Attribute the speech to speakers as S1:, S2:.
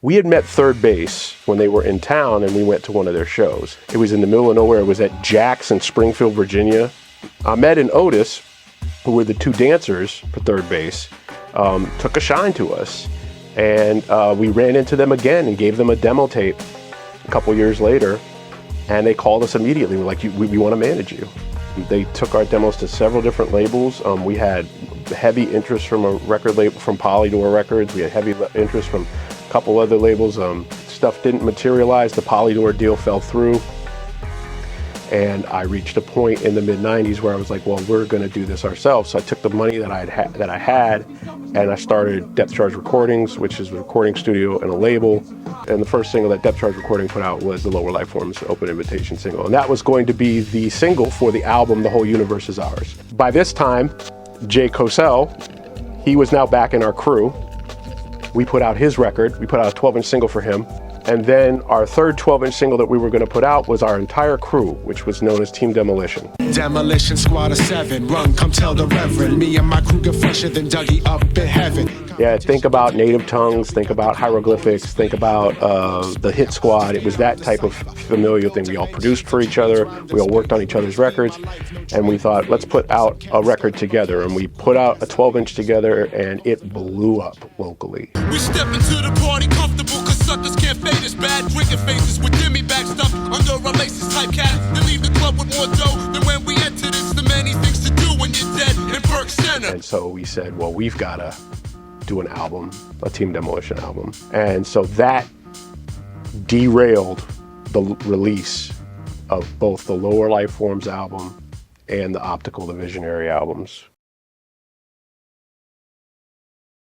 S1: We had met Third Base when they were in town, and we went to one of their shows. It was in the middle of nowhere. It was at Jack's in Springfield, Virginia. Ahmed and Otis, who were the two dancers for Third Base, took a shine to us. And we ran into them again and gave them a demo tape a couple years later. And they called us immediately. We're like, we want to manage you. They took our demos to several different labels. We had heavy interest from a record label, from Polydor Records. We had heavy interest from a couple other labels. Stuff didn't materialize. The Polydor deal fell through. And I reached a point in the mid-90s where I was like, well, we're going to do this ourselves. So I took the money that I had and I started Depth Charge Recordings, which is a recording studio and a label. And the first single that Depth Charge Recording put out was the Lower Life Forms Open Invitation single. And that was going to be the single for the album, The Whole Universe Is Ours. By this time, Jay Cosell, he was now back in our crew. We put out his record. We put out a 12-inch single for him. And then our third 12-inch single that we were going to put out was our entire crew, which was known as Team Demolition.
S2: Demolition squad of 7, run, come tell the Reverend. Me and my crew get fresher than Dougie up in heaven.
S1: Yeah, think about native tongues, think about hieroglyphics, think about the Hit Squad. It was that type of familial thing. We all produced for each other, we all worked on each other's records, and we thought, let's put out a record together. And we put out a 12-inch together, and it blew up locally.
S3: We step into the party comfortable, cause suckers can't fade us. Bad drinking faces with Jimmy back stuff under our laces type cat. They leave the club with more dough than when we entered. It's the many things to do when you're dead in Burke Center.
S1: And so we said, well, we've got to do an album, a Team Demolition album. And so that derailed the release of both the Lower Life Forms album and the Optical, the Visionary albums.